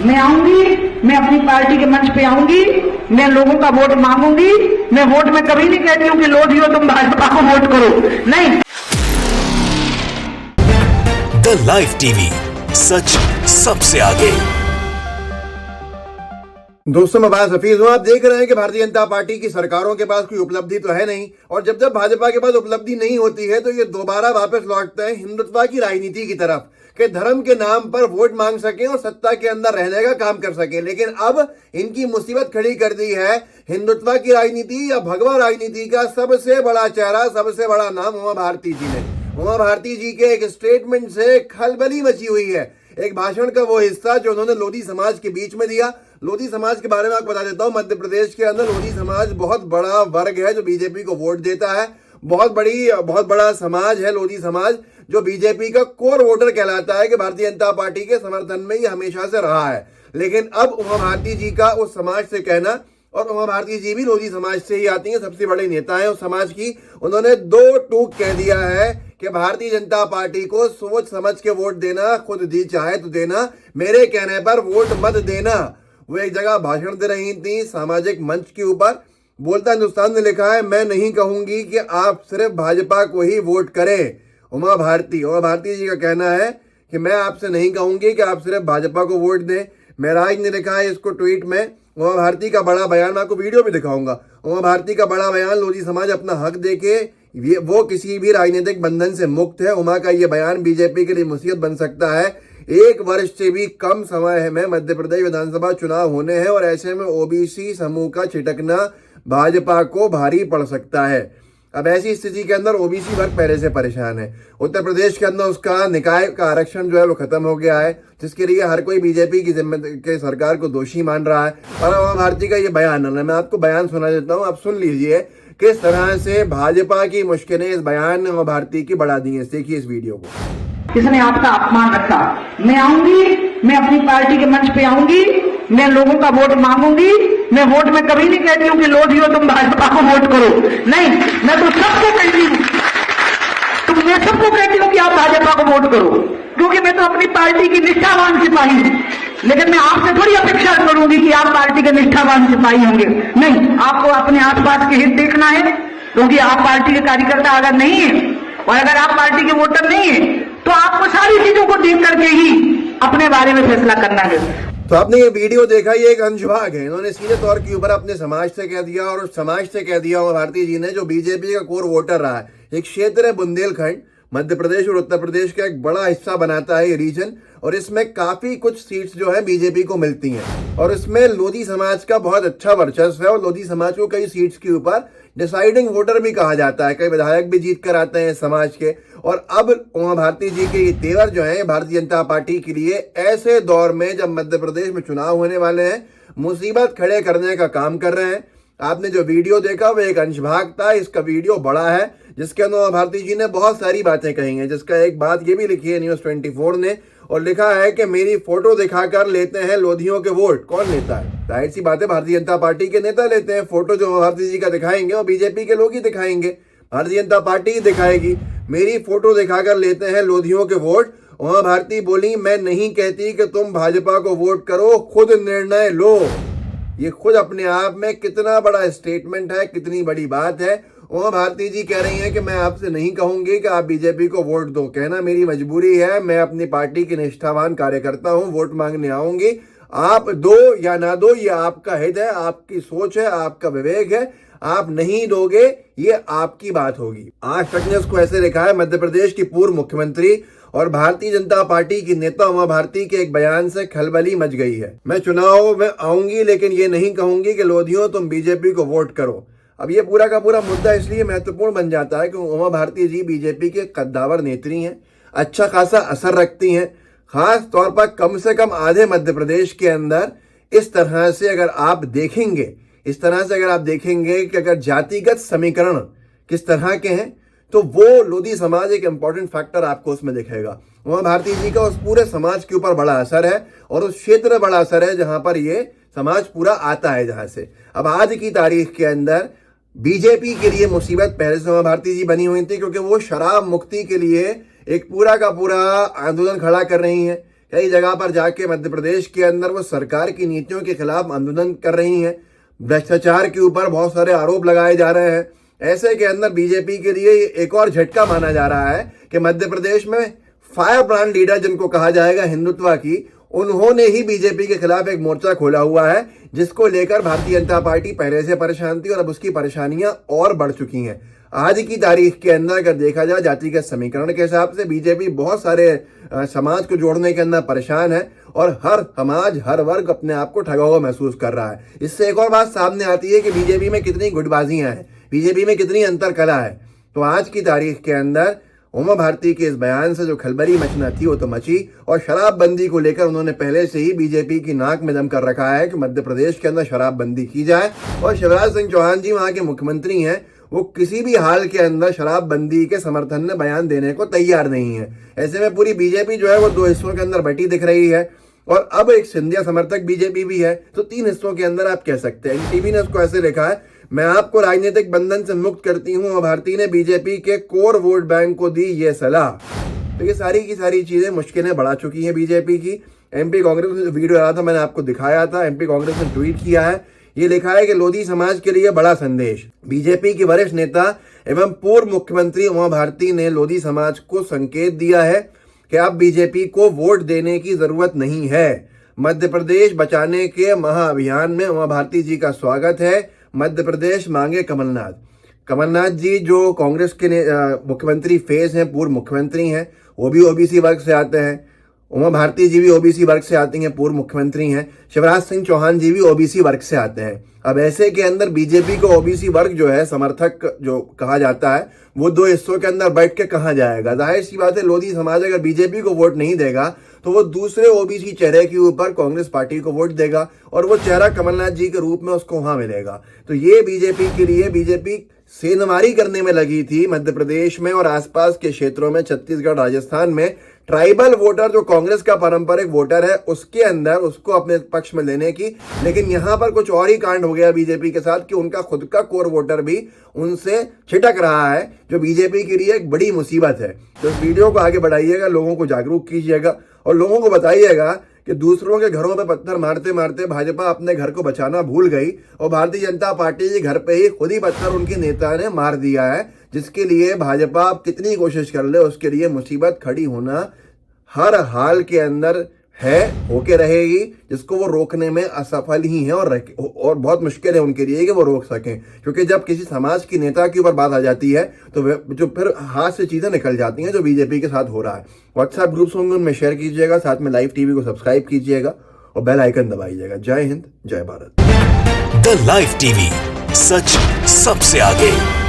मैं आऊंगी, मैं अपनी पार्टी के मंच पे आऊंगी, मैं लोगों का वोट मांगूंगी। मैं वोट में कभी नहीं कहती हूँ कि लोधियो तुम भाजपा को वोट करो, नहीं। द लाइव टीवी, सच सबसे आगे। दोस्तों, मैं अब्बास हफीज हूं। आप देख रहे हैं कि भारतीय जनता पार्टी की सरकारों के पास कोई उपलब्धि तो है नहीं, और जब जब भाजपा के पास उपलब्धि नहीं होती है तो ये दोबारा वापस लौटते हैं हिंदुत्व की राजनीति की तरफ, कि धर्म के नाम पर वोट मांग सके और सत्ता के अंदर रहने का काम कर सके। लेकिन अब इनकी मुसीबत खड़ी कर दी है हिंदुत्व की राजनीति या भगवा राजनीति का सबसे बड़ा चेहरा, सबसे बड़ा नाम उमा भारती जी ने। उमा भारती जी के एक स्टेटमेंट से खलबली मची हुई है। एक भाषण का वो हिस्सा जो उन्होंने लोधी समाज के बीच में दिया। लोधी समाज के बारे में आपको बता देता हूं, मध्य प्रदेश के अंदर लोधी समाज बहुत बड़ा वर्ग है जो बीजेपी को वोट देता है। बहुत बड़ा समाज है लोधी समाज, जो बीजेपी का कोर वोटर कहलाता है, कि भारतीय जनता पार्टी के समर्थन में ये हमेशा से रहा है। लेकिन अब उमा भारती जी का उस समाज से कहना, और उमा भारती जी भी लोधी समाज से ही आती हैं, सबसे बड़े नेता हैं उस समाज की। उन्होंने दो टूक कह दिया है कि भारतीय जनता पार्टी को सोच समझ के वोट देना, खुद जी चाहे तो देना, मेरे कहने पर वोट मत देना। वो एक जगह भाषण दे रही थी सामाजिक मंच के ऊपर। बोलता हिंदुस्तान ने लिखा है, मैं नहीं कहूंगी कि आप सिर्फ भाजपा को ही वोट करें। उमा भारती जी का कहना है कि मैं आपसे नहीं कहूंगी कि आप सिर्फ भाजपा को वोट दें। महराज ने लिखा है इसको ट्वीट में। उमा भारती का बड़ा बयान, मैं आपको वीडियो भी दिखाऊंगा। उमा भारती का बड़ा बयान, लोधी समाज अपना हक देके वो किसी भी राजनीतिक बंधन से मुक्त है। उमा का ये बयान बीजेपी के लिए मुसीबत बन सकता है। 1 वर्ष से भी कम समय में मध्य प्रदेश विधानसभा चुनाव होने हैं, और ऐसे में ओबीसी समूह का छिटकना भाजपा को भारी पड़ सकता है। अब ऐसी स्थिति के अंदर ओबीसी वर्ग पहले से परेशान है। उत्तर प्रदेश के अंदर उसका निकाय का आरक्षण जो है वो खत्म हो गया है, जिसके लिए हर कोई बीजेपी की के सरकार को दोषी मान रहा है। और उमा भारती का ये बयान है, मैं आपको बयान सुना देता हूँ, आप सुन लीजिए किस तरह से भाजपा की मुश्किलें इस बयान ने उमा भारती की बढ़ा दी है। देखिए इस वीडियो को। किसने आपका अपमान रखा? मैं आऊंगी, मैं अपनी पार्टी के मंच पे आऊंगी, मैं लोगों का वोट मांगूंगी। मैं वोट में कभी नहीं कहती हूँ कि लोधियो तुम भाजपा को वोट करो, नहीं। मैं तो सबको कहती हूँ, मैं सबको कहती हूँ कि आप भाजपा को वोट करो, क्योंकि मैं तो अपनी पार्टी की निष्ठावान सिपाही हूँ। लेकिन मैं आपसे थोड़ी अपेक्षा करूंगी कि आप पार्टी के निष्ठावान सिपाही होंगे, नहीं। आपको अपने आसपास के हित देखना है, क्योंकि आप पार्टी के कार्यकर्ता अगर नहीं है और अगर आप पार्टी के वोटर नहीं है तो आपको सारी चीजों को देख करके ही अपने बारे में फैसला करना है। तो आपने ये वीडियो देखा, ये एक अंशभाग है। इन्होंने सीधे तौर के ऊपर अपने समाज से कह दिया, और समाज से कह दिया उमा भारती जी ने, जो बीजेपी का कोर वोटर रहा है। एक क्षेत्र है बुंदेलखंड, मध्य प्रदेश और उत्तर प्रदेश का एक बड़ा हिस्सा बनाता है ये रीजन, और इसमें काफी कुछ सीट्स जो है बीजेपी को मिलती हैं, और इसमें लोधी समाज का बहुत अच्छा वर्चस्व है। और लोधी समाज को कई सीट्स के ऊपर डिसाइडिंग वोटर भी कहा जाता है, कई विधायक भी जीत कर आते हैं समाज के। और अब उमा भारती जी के ये तेवर जो है भारतीय जनता पार्टी के लिए ऐसे दौर में, जब मध्य प्रदेश में चुनाव होने वाले हैं, मुसीबत खड़े करने का काम कर रहे हैं। आपने जो वीडियो देखा वो एक अंशभाग था, इसका वीडियो बड़ा है, जिसके अंदर उमा भारती जी ने बहुत सारी बातें कही हैं। जिसका एक बात ये भी लिखी है न्यूज़ 24 ने, और लिखा है कि मेरी फोटो दिखाकर लेते हैं लोधियों के वोट। कौन लेता है? जाहिर सी बात है, भारतीय जनता पार्टी के नेता लेते हैं। फोटो जो भारती जी का दिखाएंगे और बीजेपी के लोग ही दिखाएंगे, भारतीय जनता पार्टी ही दिखाएगी। मेरी फोटो दिखाकर लेते हैं लोधियों के वोट। उमा भारती बोली, मैं नहीं कहती कि तुम भाजपा को वोट करो, खुद निर्णय लो। ये खुद अपने आप में कितना बड़ा स्टेटमेंट है, कितनी बड़ी बात है। उमा भारती जी कह रही हैं कि मैं आपसे नहीं कहूंगी कि आप बीजेपी को वोट दो, कहना मेरी मजबूरी है। मैं अपनी पार्टी की निष्ठावान कार्यकर्ता हूं, वोट मांगने आऊंगी। आप दो या ना दो ये आपका हित है, आपकी सोच है, आपका विवेक है। आप नहीं दोगे ये आपकी बात होगी। आज तक ने उसको ऐसे लिखा है मध्य प्रदेश की पूर्व मुख्यमंत्री और भारतीय जनता पार्टी की नेता उमा भारती के एक बयान से खलबली मच गई है। मैं चुनाव में आऊंगी, लेकिन ये नहीं कहूंगी कि लोधियों तुम बीजेपी को वोट करो। अब ये पूरा का पूरा मुद्दा इसलिए महत्वपूर्ण बन जाता है कि उमा भारती जी बीजेपी के कद्दावर नेत्री हैं, अच्छा खासा असर रखती हैं। खास तौर पर कम से कम आधे मध्य प्रदेश के अंदर इस तरह से अगर आप देखेंगे, कि अगर जातिगत समीकरण किस तरह के हैं, तो वो लोधी समाज एक इंपॉर्टेंट फैक्टर आपको उसमें दिखेगा। उमा भारती जी का उस पूरे समाज के ऊपर बड़ा असर है, और उस क्षेत्र में बड़ा असर है जहां पर ये समाज पूरा आता है, जहां से। अब आज की तारीख के अंदर बीजेपी के लिए मुसीबत पहले से उमा भारती जी बनी हुई थी, क्योंकि वो शराब मुक्ति के लिए एक पूरा का पूरा आंदोलन खड़ा कर रही हैं कई जगह पर जाके मध्य प्रदेश के अंदर वो सरकार की नीतियों के खिलाफ आंदोलन कर रही हैं। भ्रष्टाचार के ऊपर बहुत सारे आरोप लगाए जा रहे हैं। ऐसे के अंदर बीजेपी के लिए एक और झटका माना जा रहा है कि मध्य प्रदेश में फायर ब्रांड लीडर जिनको कहा जाएगा हिंदुत्व की, उन्होंने ही बीजेपी के खिलाफ एक मोर्चा खोला हुआ है, जिसको लेकर भारतीय जनता पार्टी पहले से परेशान थी और अब उसकी परेशानियां और बढ़ चुकी हैं। आज की तारीख के अंदर अगर देखा जाए जातिगत समीकरण के हिसाब से बीजेपी बहुत सारे समाज को जोड़ने के अंदर परेशान है और हर समाज हर वर्ग अपने आप को ठगा हुआ महसूस कर रहा है। इससे एक और बात सामने आती है कि बीजेपी में कितनी गुटबाजियां हैं, बीजेपी में कितनी अंतर कला है। तो आज की तारीख के अंदर उमा भारती के इस बयान से जो खलबली मचना थी वो तो मची, और शराबबंदी को लेकर उन्होंने पहले से ही बीजेपी की नाक में दम कर रखा है कि मध्य प्रदेश के अंदर शराबबंदी की जाए। और शिवराज सिंह चौहान जी वहां के मुख्यमंत्री हैं, वो किसी भी हाल के अंदर शराबबंदी के समर्थन में बयान देने को तैयार नहीं है। ऐसे में पूरी बीजेपी जो है वो दो हिस्सों के अंदर बटी दिख रही है और अब एक सिंधिया समर्थक बीजेपी भी है, तो तीन हिस्सों के अंदर आप कह सकते हैं। टीवी ने उसको ऐसे लिखा है, मैं आपको राजनीतिक बंधन से मुक्त करती हूं। उमा भारती ने बीजेपी के कोर वोट बैंक को दी ये सलाह। तो ये सारी की सारी चीजें मुश्किलें बढ़ा चुकी हैं बीजेपी की। एमपी कांग्रेस में वीडियो आया था, मैंने आपको दिखाया था, एमपी कांग्रेस ने ट्वीट किया है, ये लिखा है कि लोधी समाज के लिए बड़ा संदेश। बीजेपी की वरिष्ठ नेता एवं पूर्व मुख्यमंत्री उमा भारती ने लोधी समाज को संकेत दिया है कि अब बीजेपी को वोट देने की जरूरत नहीं है। मध्य प्रदेश बचाने के महाअभियान में उमा भारती जी का स्वागत है। मध्य प्रदेश मांगे कमलनाथ। कमलनाथ जी जो कांग्रेस के मुख्यमंत्री फेस हैं, पूर्व मुख्यमंत्री हैं, वो भी ओबीसी वर्ग से आते हैं। उमा भारती जी भी ओबीसी वर्ग से आती हैं, पूर्व मुख्यमंत्री हैं। शिवराज सिंह चौहान जी भी ओबीसी वर्ग से आते हैं। अब ऐसे के अंदर बीजेपी को ओबीसी वर्ग जो है, समर्थक जो कहा जाता है, वो दो हिस्सों के अंदर बैठ के कहाँ जाएगा। जाहिर सी बात है, लोधी समाज अगर बीजेपी को वोट नहीं देगा तो वो दूसरे ओबीसी चेहरे के ऊपर कांग्रेस पार्टी को वोट देगा और वो चेहरा कमलनाथ जी के रूप में उसको वहां मिलेगा। तो ये बीजेपी के लिए, बीजेपी सेंधमारी करने में लगी थी मध्य प्रदेश में और आसपास के क्षेत्रों में, छत्तीसगढ़ राजस्थान में। ट्राइबल वोटर जो कांग्रेस का पारंपरिक वोटर है उसके अंदर उसको अपने पक्ष में लेने की, लेकिन यहां पर कुछ और ही कांड हो गया बीजेपी के साथ कि उनका खुद का कोर वोटर भी उनसे छिटक रहा है, जो बीजेपी के लिए एक बड़ी मुसीबत है। तो इस वीडियो को आगे बढ़ाइएगा, लोगों को जागरूक कीजिएगा और लोगों को बताइएगा कि दूसरों के घरों पे पत्थर मारते मारते भाजपा अपने घर को बचाना भूल गई और भारतीय जनता पार्टी के घर पे ही खुद ही पत्थर उनके नेता ने मार दिया है, जिसके लिए भाजपा अब कितनी कोशिश कर ले उसके लिए मुसीबत खड़ी होना हर हाल के अंदर है, होके रहेगी, जिसको वो रोकने में असफल ही है और बहुत मुश्किल है उनके लिए कि वो रोक सकें। क्योंकि जब किसी समाज की नेता के ऊपर बात आ जाती है तो जो फिर हाथ से चीजें निकल जाती हैं, जो बीजेपी के साथ हो रहा है। व्हाट्सएप ग्रुप्स होंगे उनमें शेयर कीजिएगा, साथ में लाइव टीवी को सब्सक्राइब कीजिएगा और बेल आइकन दबाइएगा। जय हिंद, जय भारत। द लाइव टीवी, सच सबसे आगे।